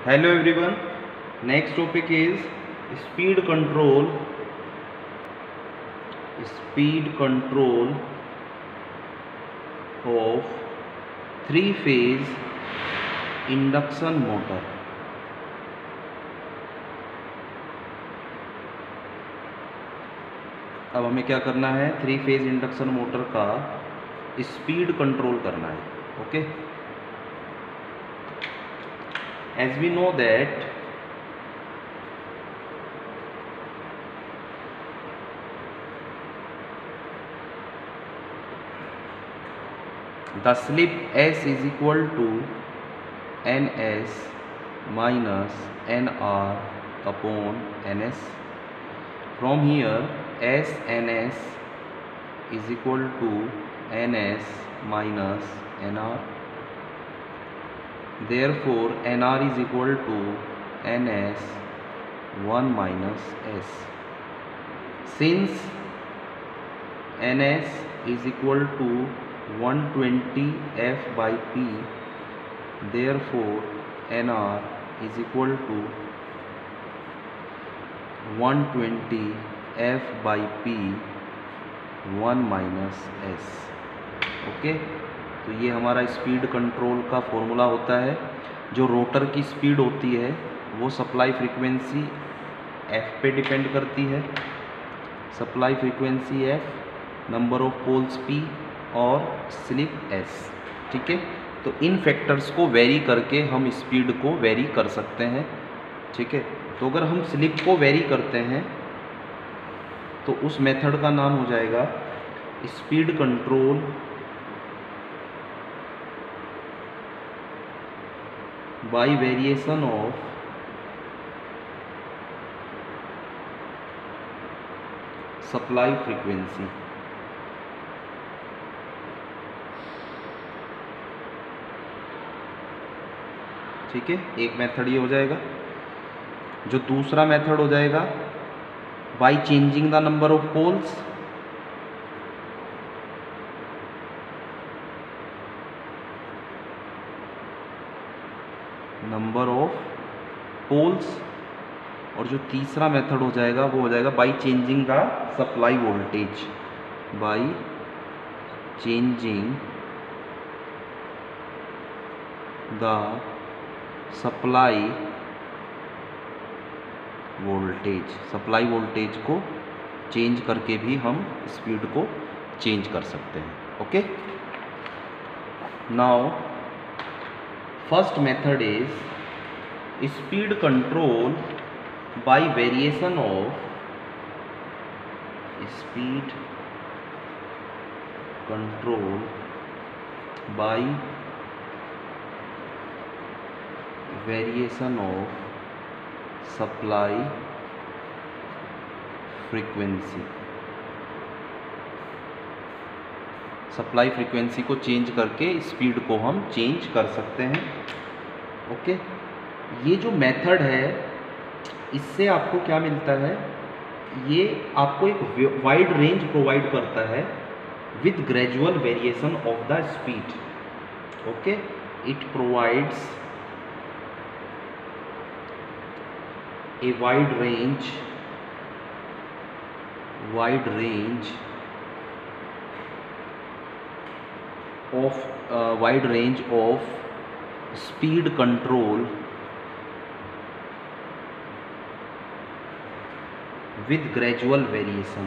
Hello everyone. Next topic is speed control. Speed control of three-phase induction motor. अब हमें क्या करना है? थ्री फेज इंडक्शन मोटर का स्पीड कंट्रोल करना है. Okay, as we know that the slip S is equal to ns minus nr upon ns. From here SNS is equal to ns minus nr. Therefore nr is equal to ns 1 minus s. Since ns is equal to 120 f by p, therefore nr is equal to 120 f by p 1 minus s. Okay, तो ये हमारा speed control का formula होता है. जो rotor की speed होती है वो सप्लाई फ्रीक्वेंसी f पे डिपेंड करती है. Supply frequency f, number of poles p और स्लिप s. ठीक है, तो इन फैक्टर्स को वेरी करके हम स्पीड को वेरी कर सकते हैं. ठीक है, तो अगर हम स्लिप को वेरी करते हैं तो उस मेथड का नाम हो जाएगा speed control by variation of supply frequency. ठीक है, एक मेथड ये हो जाएगा. जो दूसरा मेथड हो जाएगा by changing the number of poles. Number of poles. और जो तीसरा मेथड हो जाएगा वो हो जाएगा by changing the supply voltage. By changing the supply voltage. Supply voltage को चेंज करके भी हम स्पीड को चेंज कर सकते हैं. Okay, now first method is speed control by variation of speed control by variation of supply frequency. Supply frequency को change करके स्पीड को हम चेंज कर सकते हैं. ओके, ये जो मेथड है इससे आपको क्या मिलता है? ये आपको एक वाइड रेंज प्रोवाइड करता है with gradual variation of the speed. Okay, it provides a wide range of speed control with gradual variation.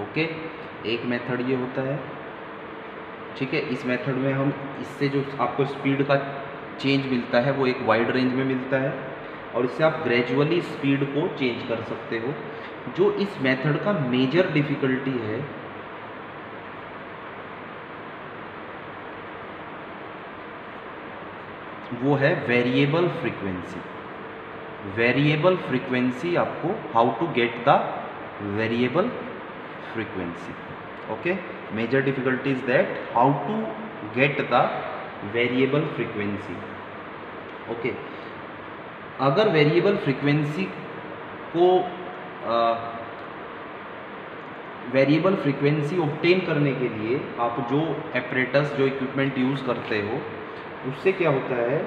Okay, एक मेथड ये होता है. ठीक है, इस मेथड में हम इससे जो आपको स्पीड का चेंज मिलता है वो एक वाइड रेंज में मिलता है और इससे आप ग्रेजुअली स्पीड को चेंज कर सकते हो. जो इस मेथड का मेजर डिफ़िकल्टी है वो है वेरिएबल फ्रीक्वेंसी. वेरिएबल फ्रीक्वेंसी आपको how to get the variable frequency. Okay, major difficulty is that how to get the variable frequency. okay, अगर वेरिएबल फ्रीक्वेंसी को वेरिएबल फ्रीक्वेंसी ऑब्टेन करने के लिए आप जो एपरेटस, जो इक्विपमेंट यूज़ करते हो, उससे क्या होता है,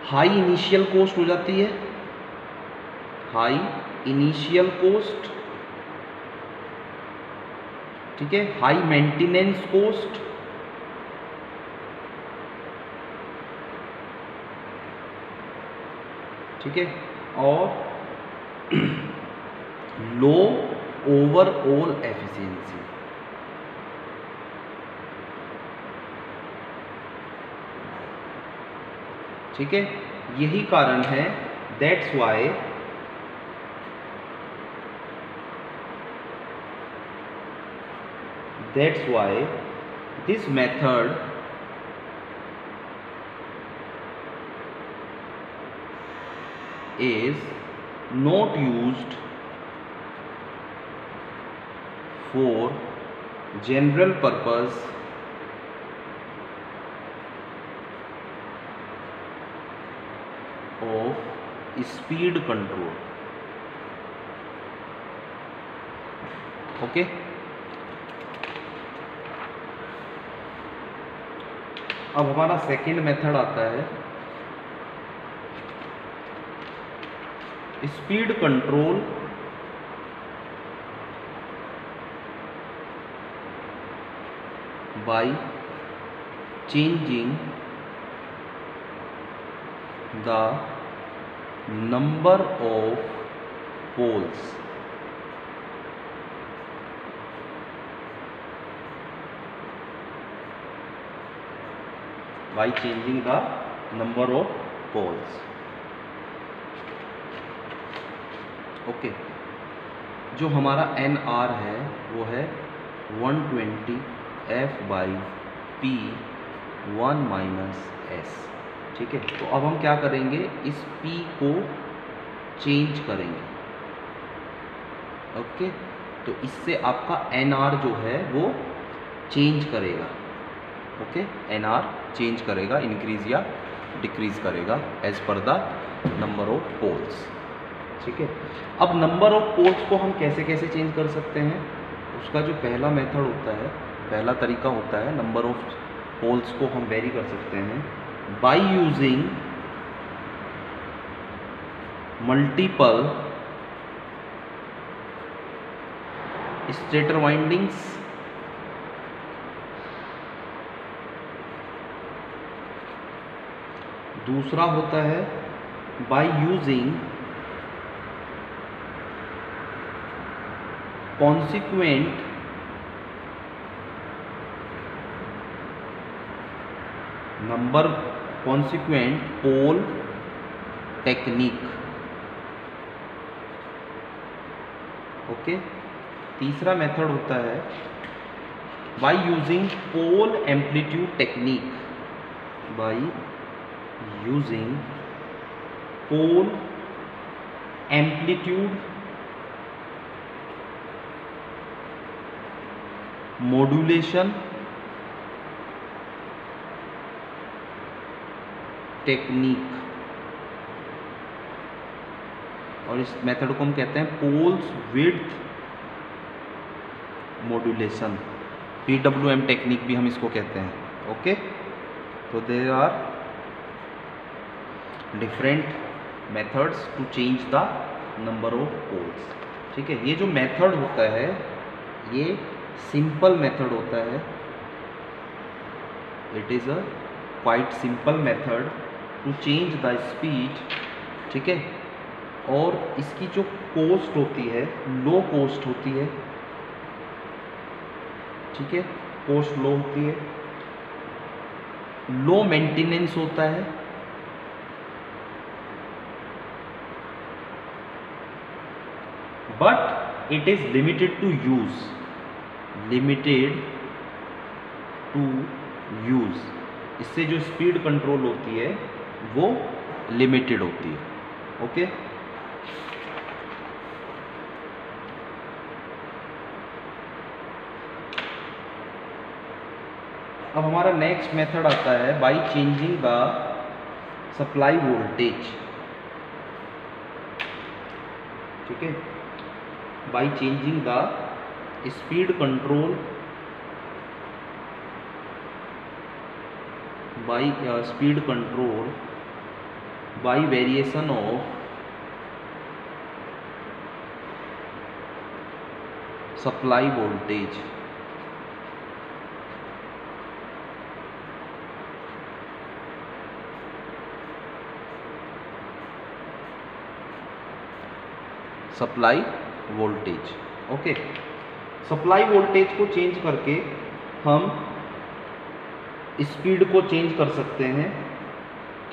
हाई इनिशियल कॉस्ट हो जाती है, हाई इनिशियल कॉस्ट, ठीक है, हाई मेंटेनेंस कॉस्ट, ठीक है, और लो ओवरऑल एफिशिएंसी। ठीक है, यही कारण है, that's why this method is not used for general purpose of speed control। Okay, अब हमारा सेकेंड मेथड आता है speed control by changing the number of poles. By changing the number of poles. Okay, जो हमारा NR है वो है 120 F/P 1 - S। ठीक है, तो अब हम क्या करेंगे, इस P को चेंज करेंगे। ओके, तो इससे आपका NR जो है वो चेंज करेगा। ओके, NR चेंज करेगा, इंक्रीज या डिक्रीज करेगा as per the number of poles. ठीक है, अब नंबर ऑफ पोल्स को हम कैसे कैसे चेंज कर सकते हैं, उसका जो पहला मेथड होता है, पहला तरीका होता है, नंबर ऑफ पोल्स को हम वेरी कर सकते हैं by using multiple stator windings, दूसरा होता है by using consequent pole technique. Okay, तीसरा मेथड होता है by using pole amplitude technique, by using pole amplitude modulation technique, और इस मेथड को हम कहते हैं pulse width modulation, PWM technique भी हम इसको कहते हैं। ओके, तो there are different methods to change the number of poles. ठीक है, ये जो मेथड होता है ये सिंपल मेथड होता है, it is a quite simple method to change the speed. ठीक है, और इसकी जो कॉस्ट होती है लो कॉस्ट होती है। ठीक है, कॉस्ट लो होती है, लो मेंटेनेंस होता है, but it is limited to use, इससे जो स्पीड कंट्रोल होती है वो लिमिटेड होती है। ओके, अब हमारा नेक्स्ट मेथड आता है bye changing the supply voltage. ठीक है, bye changing the speed control by variation of supply voltage. Supply voltage, okay. Supply voltage को चेंज करके हम स्पीड को चेंज कर सकते हैं,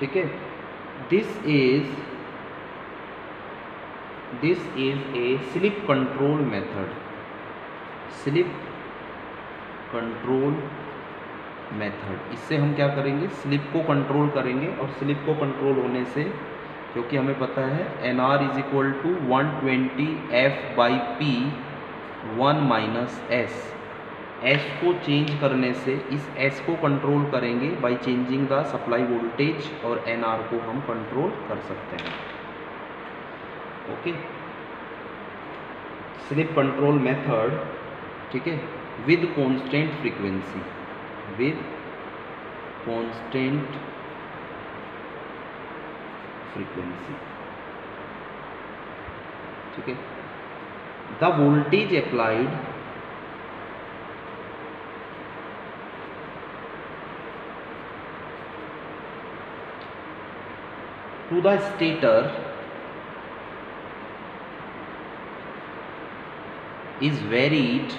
ठीक है। This is a slip control method. Slip control method, इससे हम क्या करेंगे, स्लिप को कंट्रोल करेंगे। और स्लिप को कंट्रोल होने से, क्योंकि हमें पता है NR is equal to 120 F/P 1 minus S। S को चेंज करने से इस S को कंट्रोल करेंगे by changing the supply voltage, और NR को हम कंट्रोल कर सकते हैं, ओके। स्लिप कंट्रोल मेथड, ठीक है, with constant frequency, with constant frequency, ठीक है। The voltage applied to the stator is varied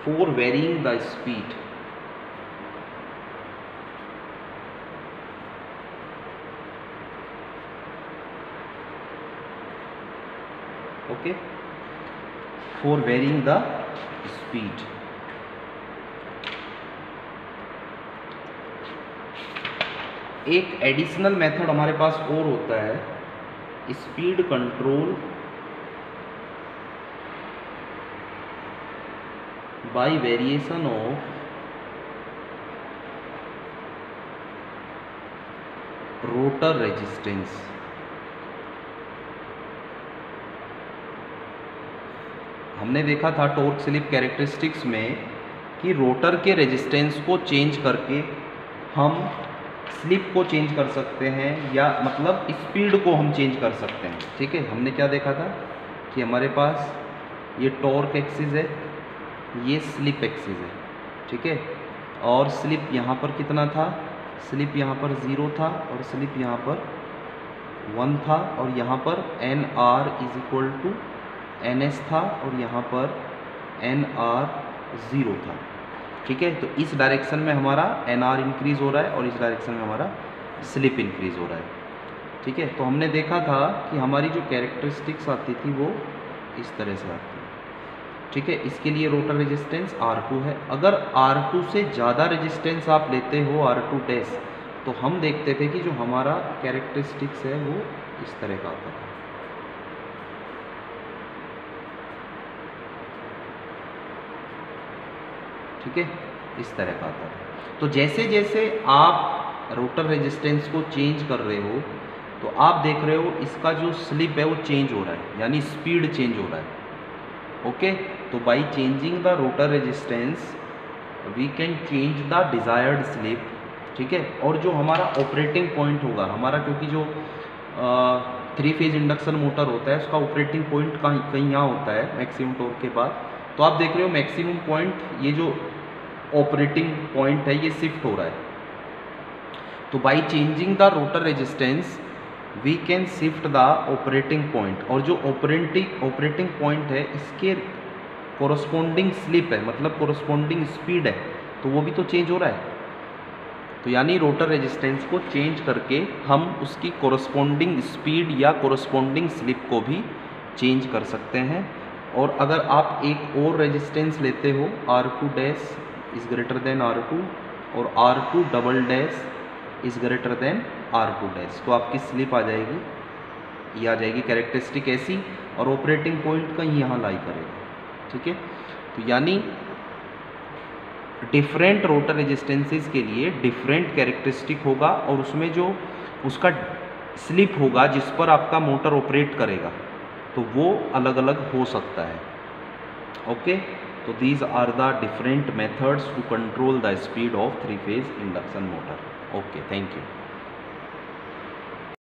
for varying the speed, okay, for varying the speed। एक एडिशनल मेथड हमारे पास और होता है, speed control by variation of rotor resistance. हमने देखा था टॉर्क स्लिप कैरेक्टरिस्टिक्स में कि रोटर के रेजिस्टेंस को चेंज करके हम स्लिप को चेंज कर सकते हैं, या मतलब स्पीड को हम चेंज कर सकते हैं, ठीक है। हमने क्या देखा था कि हमारे पास ये टॉर्क एक्सिस है, ये स्लिप एक्सिस है, ठीक है। और स्लिप यहाँ पर कितना था, स्लिप यहाँ पर 0 था, और स्लिप यहाँ पर 1 था, और यहाँ पर NR is equal to NS था, और यहाँ पर NR 0 था, ठीक है। तो इस डायरेक्शन में हमारा NR इंक्रीज़ हो रहा है, और इस डायरेक्शन में हमारा स्लिप इंक्रीज़ हो रहा है, ठीक है। तो हमने देखा था कि हमारी जो कैरेक्टरिस्टिक्स आती थी वो इस तरह से आती है, ठीक है। इसके लिए रोटर रेजिस्टेंस R2 है। अगर R2 से ज़्यादा रेजिस्टेंस आप लेते हो, R2 डैश, तो हम देखते थे कि जो हमारा कैरेक्टरिस्टिक्स है वो इस तरह का आता था, ठीक है, इस तरह का आता था। तो जैसे जैसे आप रोटर रेजिस्टेंस को चेंज कर रहे हो, तो आप देख रहे हो इसका जो स्लिप है वो चेंज हो रहा है, यानी स्पीड चेंज हो रहा है, ओके। तो by changing the rotor resistance we can change the desired slip, ठीक है। और जो हमारा ऑपरेटिंग पॉइंट होगा हमारा, क्योंकि जो 3 फेज इंडक्शन मोटर होता है उसका ऑपरेटिंग पॉइंट कहीं यहाँ होता है मैक्सिमम टॉर्क के बाद। तो आप देख रहे हो मैक्सिमम पॉइंट, ये जो ऑपरेटिंग पॉइंट है ये शिफ्ट हो रहा है। तो by changing the rotor resistance we can shift the operating point, और जो ऑपरेटिंग पॉइंट है इसके कोरस्पॉन्डिंग स्लिप है, मतलब कोरस्पॉन्डिंग स्पीड है, तो वो भी तो चेंज हो रहा है। तो यानी रोटर रेजिस्टेंस को चेंज करके हम उसकी कोरस्पॉन्डिंग स्पीड या कोरस्पॉन्डिंग स्लिप को भी चेंज कर सकते हैं। और अगर आप एक और रेजिस्टेंस लेते हो, R2 dash is greater than R2 और R2 double dash is greater than R2 dash, तो आपकी स्लिप आ जाएगी, ये आ जाएगी कैरेक्टरिस्टिक ऐसी, और ऑपरेटिंग पॉइंट कहीं यहाँ लाई करेगा, ठीक है। तो यानी डिफरेंट रोटर रेजिस्टेंसेस के लिए डिफरेंट कैरेक्टरिस्टिक होगा, और उसमें जो उसका स्लिप होगा जिस पर आपका मोटर ऑपरेट करेगा, तो वो अलग अलग हो सकता है। ओके, तो these are the different methods to control the speed of 3 phase induction motor. Okay, thank you.